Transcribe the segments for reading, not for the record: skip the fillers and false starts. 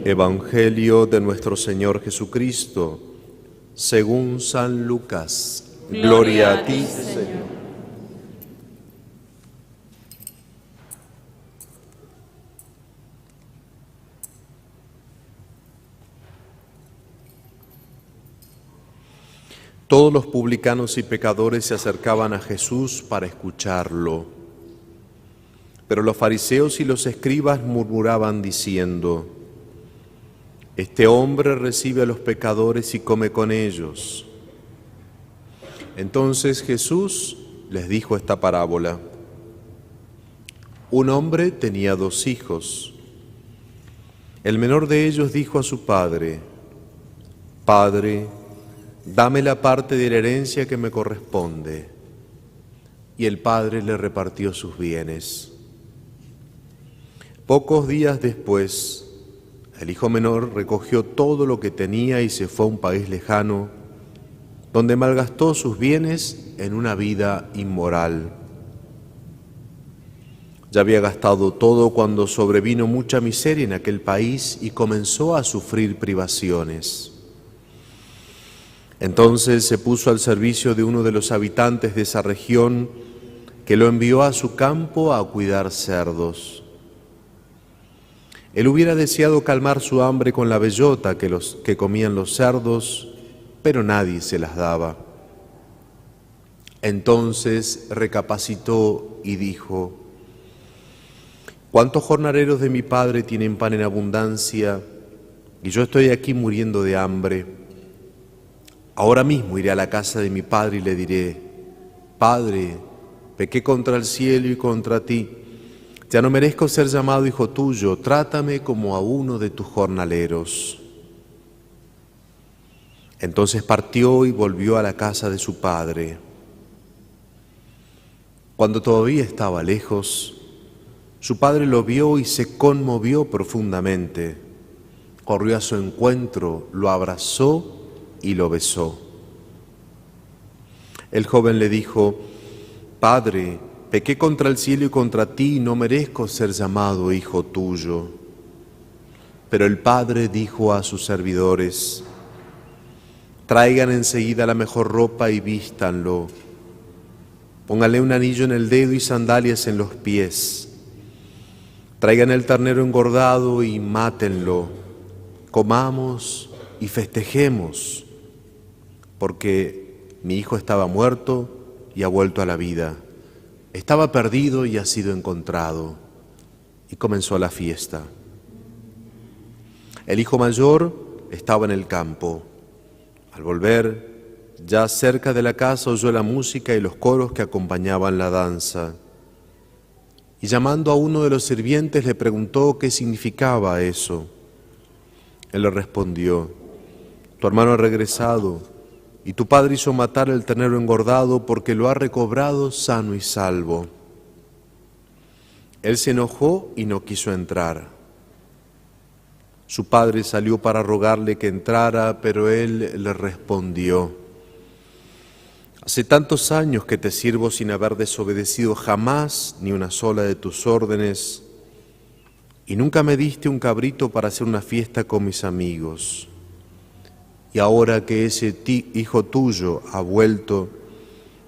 Evangelio de nuestro Señor Jesucristo, según San Lucas. Gloria a ti, Señor. Todos los publicanos y pecadores se acercaban a Jesús para escucharlo. Pero los fariseos y los escribas murmuraban diciendo: este hombre recibe a los pecadores y come con ellos. Entonces Jesús les dijo esta parábola. Un hombre tenía 2 hijos. El menor de ellos dijo a su padre: Padre, dame la parte de la herencia que me corresponde. Y el padre le repartió sus bienes. Pocos días después, el hijo menor recogió todo lo que tenía y se fue a un país lejano, donde malgastó sus bienes en una vida inmoral. Ya había gastado todo cuando sobrevino mucha miseria en aquel país y comenzó a sufrir privaciones. Entonces se puso al servicio de uno de los habitantes de esa región, que lo envió a su campo a cuidar cerdos. Él hubiera deseado calmar su hambre con la bellota que comían los cerdos, pero nadie se las daba. Entonces recapacitó y dijo: ¿cuántos jornaleros de mi padre tienen pan en abundancia y yo estoy aquí muriendo de hambre? Ahora mismo iré a la casa de mi padre y le diré: Padre, pequé contra el cielo y contra ti. Ya no merezco ser llamado hijo tuyo, trátame como a uno de tus jornaleros. Entonces partió y volvió a la casa de su padre. Cuando todavía estaba lejos, su padre lo vio y se conmovió profundamente. Corrió a su encuentro, lo abrazó y lo besó. El joven le dijo: Padre, pequé contra el cielo y contra ti y no merezco ser llamado hijo tuyo. Pero el padre dijo a sus servidores: traigan enseguida la mejor ropa y vístanlo. Pónganle un anillo en el dedo y sandalias en los pies. Traigan el ternero engordado y mátenlo. Comamos y festejemos, porque mi hijo estaba muerto y ha vuelto a la vida. Estaba perdido y ha sido encontrado. Y comenzó la fiesta. El hijo mayor estaba en el campo. Al volver, ya cerca de la casa, oyó la música y los coros que acompañaban la danza. Y llamando a uno de los sirvientes le preguntó qué significaba eso. Él le respondió: tu hermano ha regresado, y tu padre hizo matar el ternero engordado porque lo ha recobrado sano y salvo. Él se enojó y no quiso entrar. Su padre salió para rogarle que entrara, pero él le respondió: hace tantos años que te sirvo sin haber desobedecido jamás ni una sola de tus órdenes, y nunca me diste un cabrito para hacer una fiesta con mis amigos. Y ahora que ese hijo tuyo ha vuelto,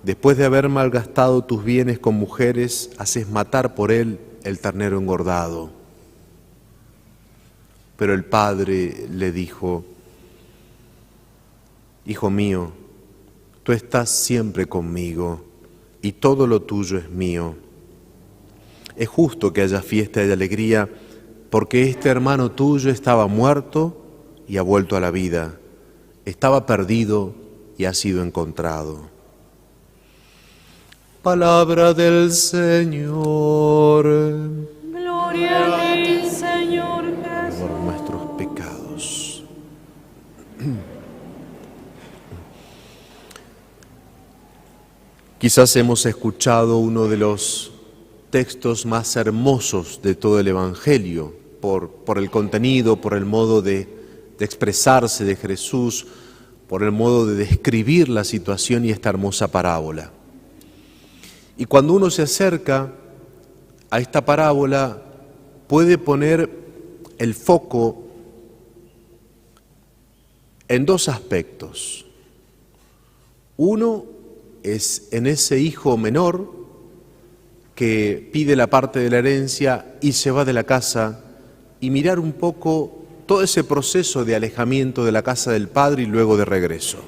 después de haber malgastado tus bienes con mujeres, haces matar por él el ternero engordado. Pero el padre le dijo: hijo mío, tú estás siempre conmigo y todo lo tuyo es mío. Es justo que haya fiesta y alegría, porque este hermano tuyo estaba muerto y ha vuelto a la vida. Estaba perdido y ha sido encontrado. Palabra del Señor. Gloria a ti, Señor Jesús. Por nuestros pecados. Quizás hemos escuchado uno de los textos más hermosos de todo el Evangelio, por el contenido, por el modo de expresarse de Jesús, por el modo de describir la situación y esta hermosa parábola. Y cuando uno se acerca a esta parábola, puede poner el foco en dos aspectos. Uno es en ese hijo menor que pide la parte de la herencia y se va de la casa, y mirar un poco todo ese proceso de alejamiento de la casa del padre y luego de regreso.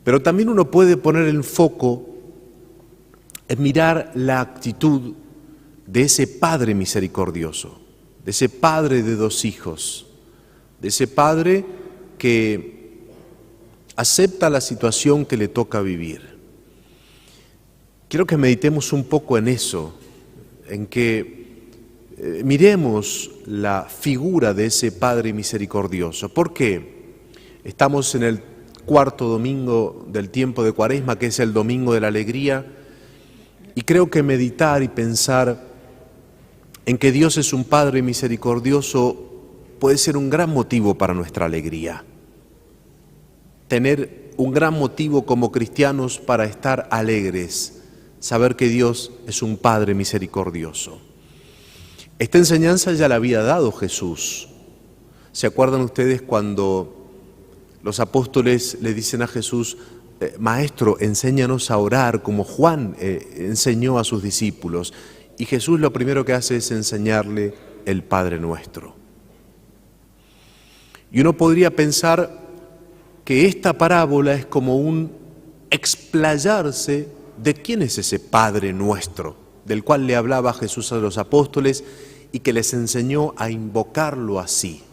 Pero también uno puede poner el foco en mirar la actitud de ese padre misericordioso, de ese padre de dos hijos, de ese padre que acepta la situación que le toca vivir. Quiero que meditemos un poco en eso, en que miremos la figura de ese Padre misericordioso. ¿Por qué? Estamos en el cuarto domingo del tiempo de Cuaresma, que es el domingo de la alegría, y creo que meditar y pensar en que Dios es un Padre misericordioso puede ser un gran motivo para nuestra alegría. Tener un gran motivo como cristianos para estar alegres, saber que Dios es un Padre misericordioso. Esta enseñanza ya la había dado Jesús. ¿Se acuerdan ustedes cuando los apóstoles le dicen a Jesús, Maestro, enséñanos a orar como Juan enseñó a sus discípulos? Y Jesús lo primero que hace es enseñarle el Padre Nuestro. Y uno podría pensar que esta parábola es como un explayarse de quién es ese Padre Nuestro, del cual le hablaba Jesús a los apóstoles y que les enseñó a invocarlo así.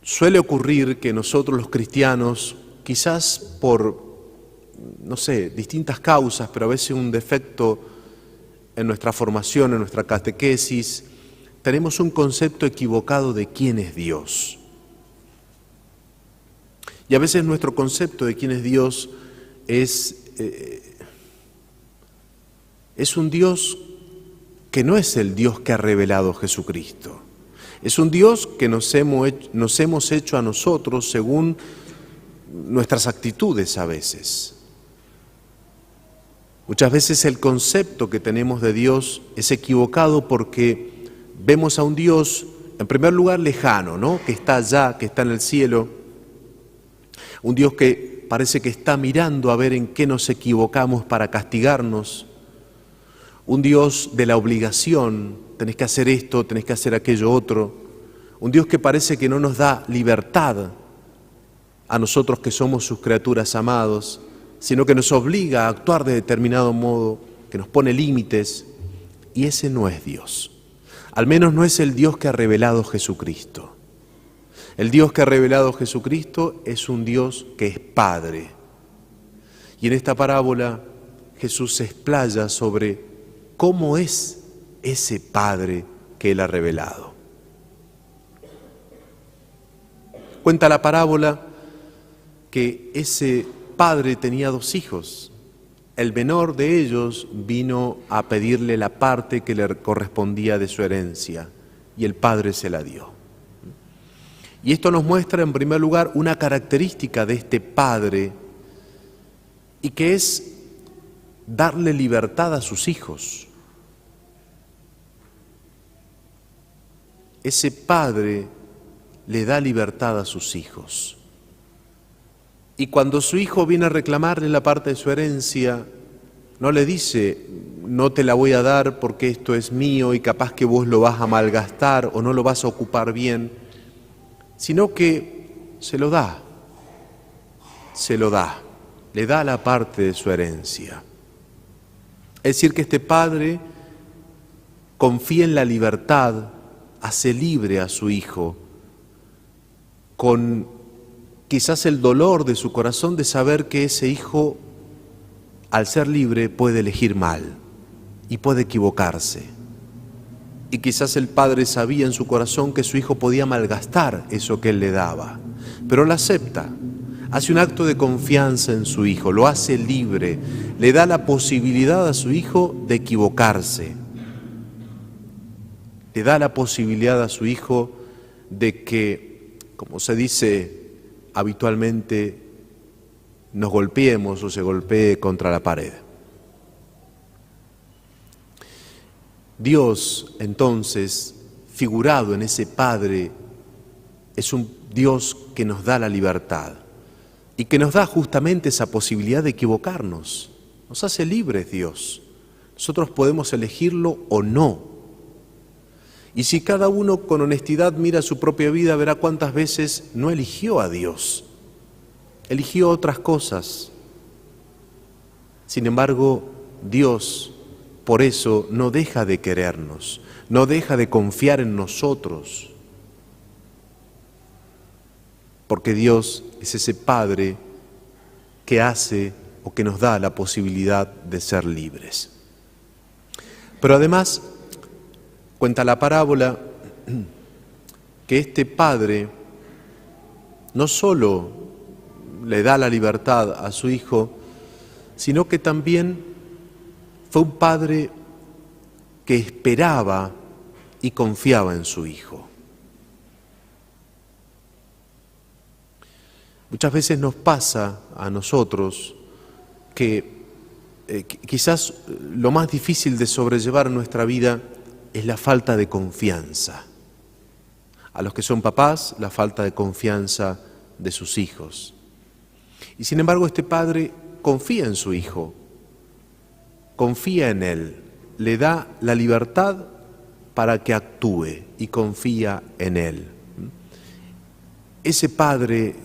Suele ocurrir que nosotros los cristianos, quizás por, distintas causas, pero a veces un defecto en nuestra formación, en nuestra catequesis, tenemos un concepto equivocado de quién es Dios. Y a veces nuestro concepto de quién es Dios es un Dios que no es el Dios que ha revelado Jesucristo. Es un Dios que nos hemos hecho a nosotros según nuestras actitudes a veces. Muchas veces el concepto que tenemos de Dios es equivocado porque vemos a un Dios, en primer lugar, lejano, ¿no? Que está allá, que está en el cielo. Un Dios que parece que está mirando a ver en qué nos equivocamos para castigarnos. Un Dios de la obligación, tenés que hacer esto, tenés que hacer aquello otro. Un Dios que parece que no nos da libertad a nosotros que somos sus criaturas amados, sino que nos obliga a actuar de determinado modo, que nos pone límites. Y ese no es Dios. Al menos no es el Dios que ha revelado Jesucristo. El Dios que ha revelado Jesucristo es un Dios que es Padre. Y en esta parábola Jesús se explaya sobre cómo es ese Padre que Él ha revelado. Cuenta la parábola que ese padre tenía dos hijos. El menor de ellos vino a pedirle la parte que le correspondía de su herencia y el padre se la dio. Y esto nos muestra en primer lugar una característica de este padre y que es darle libertad a sus hijos. Ese padre le da libertad a sus hijos. Y cuando su hijo viene a reclamarle la parte de su herencia, no le dice, no te la voy a dar porque esto es mío y capaz que vos lo vas a malgastar o no lo vas a ocupar bien, sino que se lo da, le da la parte de su herencia. Es decir, que este padre confía en la libertad, hace libre a su hijo, con quizás el dolor de su corazón de saber que ese hijo, al ser libre, puede elegir mal y puede equivocarse. Y quizás el padre sabía en su corazón que su hijo podía malgastar eso que él le daba, pero lo acepta hace un acto de confianza en su hijo, lo hace libre, le da la posibilidad a su hijo de equivocarse, le da la posibilidad a su hijo de que, como se dice habitualmente, nos golpeemos o se golpee contra la pared. Dios, entonces, figurado en ese Padre, es un Dios que nos da la libertad y que nos da justamente esa posibilidad de equivocarnos. Nos hace libres Dios. Nosotros podemos elegirlo o no. Y si cada uno con honestidad mira su propia vida, verá cuántas veces no eligió a Dios, eligió otras cosas. Sin embargo, Dios por eso no deja de querernos, no deja de confiar en nosotros, porque Dios es ese Padre que hace o que nos da la posibilidad de ser libres. Pero además, cuenta la parábola que este Padre no solo le da la libertad a su hijo, sino que también fue un padre que esperaba y confiaba en su hijo. Muchas veces nos pasa a nosotros que quizás lo más difícil de sobrellevar en nuestra vida es la falta de confianza. A los que son papás, la falta de confianza de sus hijos. Y sin embargo, este padre confía en su hijo, confía en él, le da la libertad para que actúe y confía en él. Ese Padre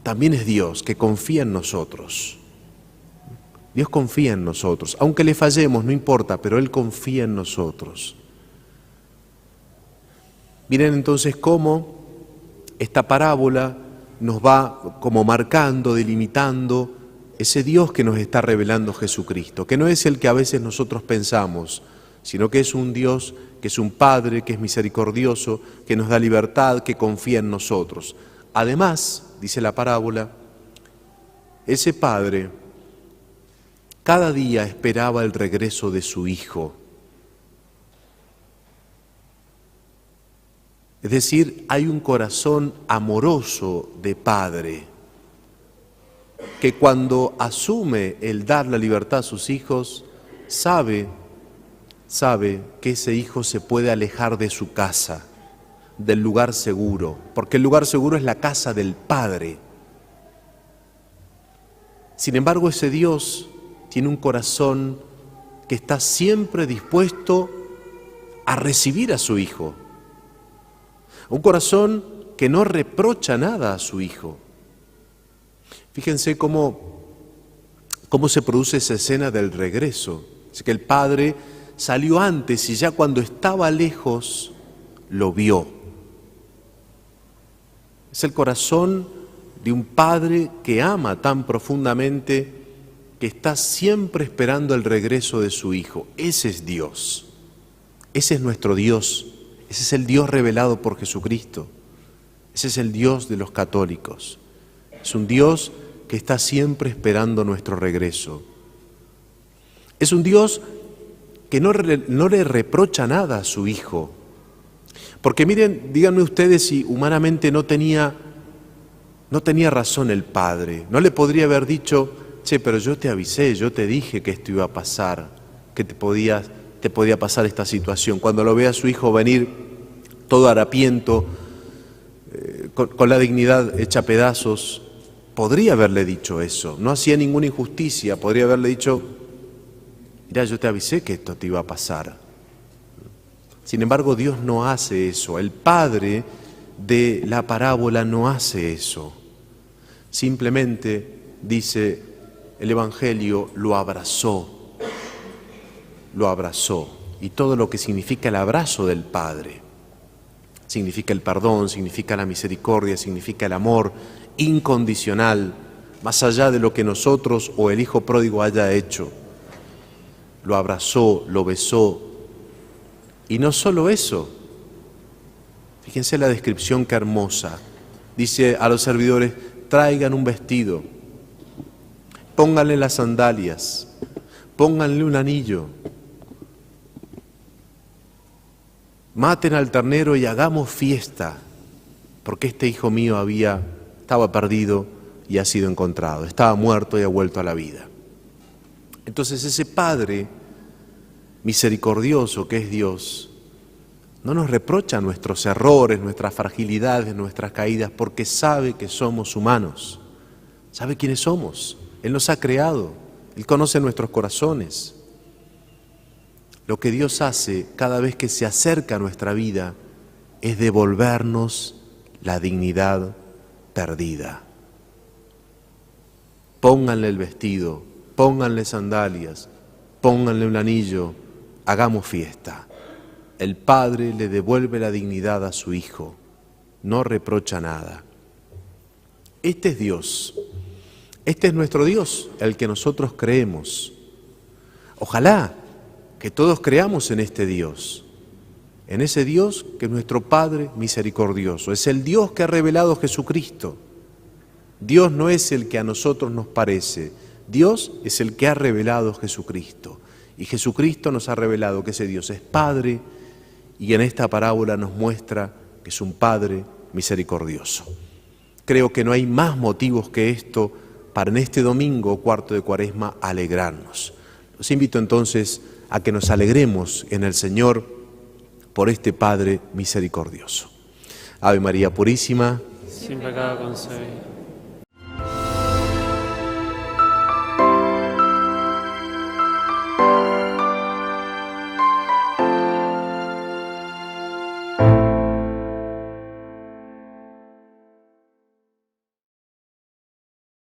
también es Dios que confía en nosotros. Dios confía en nosotros, aunque le fallemos, no importa, pero Él confía en nosotros. Miren entonces cómo esta parábola nos va como marcando, delimitando ese Dios que nos está revelando Jesucristo, que no es el que a veces nosotros pensamos, sino que es un Dios, que es un Padre, que es misericordioso, que nos da libertad, que confía en nosotros. Además, dice la parábola, ese Padre cada día esperaba el regreso de su Hijo. Es decir, hay un corazón amoroso de Padre, que cuando asume el dar la libertad a sus hijos, sabe que ese hijo se puede alejar de su casa, del lugar seguro, porque el lugar seguro es la casa del Padre. Sin embargo, ese Dios tiene un corazón que está siempre dispuesto a recibir a su hijo. Un corazón que no reprocha nada a su hijo. Fíjense cómo se produce esa escena del regreso. Es que el padre salió antes y ya cuando estaba lejos lo vio. Es el corazón de un padre que ama tan profundamente que está siempre esperando el regreso de su hijo. Ese es Dios. Ese es nuestro Dios. Ese es el Dios revelado por Jesucristo. Ese es el Dios de los católicos. Es un Dios que está siempre esperando nuestro regreso. Es un Dios que no le reprocha nada a su Hijo. Porque miren, díganme ustedes si humanamente no tenía razón el Padre. No le podría haber dicho, che, pero yo te avisé, yo te dije que esto iba a pasar, que te podía pasar esta situación. Cuando lo ve a su hijo venir todo harapiento, con la dignidad hecha pedazos, podría haberle dicho eso, no hacía ninguna injusticia, podría haberle dicho, mira, yo te avisé que esto te iba a pasar. Sin embargo, Dios no hace eso, el Padre de la parábola no hace eso. Simplemente, dice el Evangelio, lo abrazó, y todo lo que significa el abrazo del Padre. Significa el perdón, significa la misericordia, significa el amor incondicional, más allá de lo que nosotros o el hijo pródigo haya hecho. Lo abrazó, lo besó. Y no solo eso, fíjense la descripción que hermosa. Dice a los servidores, traigan un vestido, pónganle las sandalias, pónganle un anillo, maten al ternero y hagamos fiesta, porque este hijo mío estaba perdido y ha sido encontrado, estaba muerto y ha vuelto a la vida. Entonces ese Padre misericordioso que es Dios, no nos reprocha nuestros errores, nuestras fragilidades, nuestras caídas, porque sabe que somos humanos, sabe quiénes somos, Él nos ha creado, Él conoce nuestros corazones. Lo que Dios hace cada vez que se acerca a nuestra vida es devolvernos la dignidad perdida. Pónganle el vestido, pónganle sandalias, pónganle un anillo, hagamos fiesta. El Padre le devuelve la dignidad a su Hijo, no reprocha nada. Este es Dios, este es nuestro Dios, el que nosotros creemos. Ojalá que todos creamos en este Dios, en ese Dios que es nuestro Padre misericordioso, es el Dios que ha revelado Jesucristo. Dios no es el que a nosotros nos parece, Dios es el que ha revelado Jesucristo. Y Jesucristo nos ha revelado que ese Dios es Padre y en esta parábola nos muestra que es un Padre misericordioso. Creo que no hay más motivos que esto para en este domingo, cuarto de Cuaresma, alegrarnos. Los invito entonces a que nos alegremos en el Señor por este Padre misericordioso. Ave María Purísima, sin pecado concebida.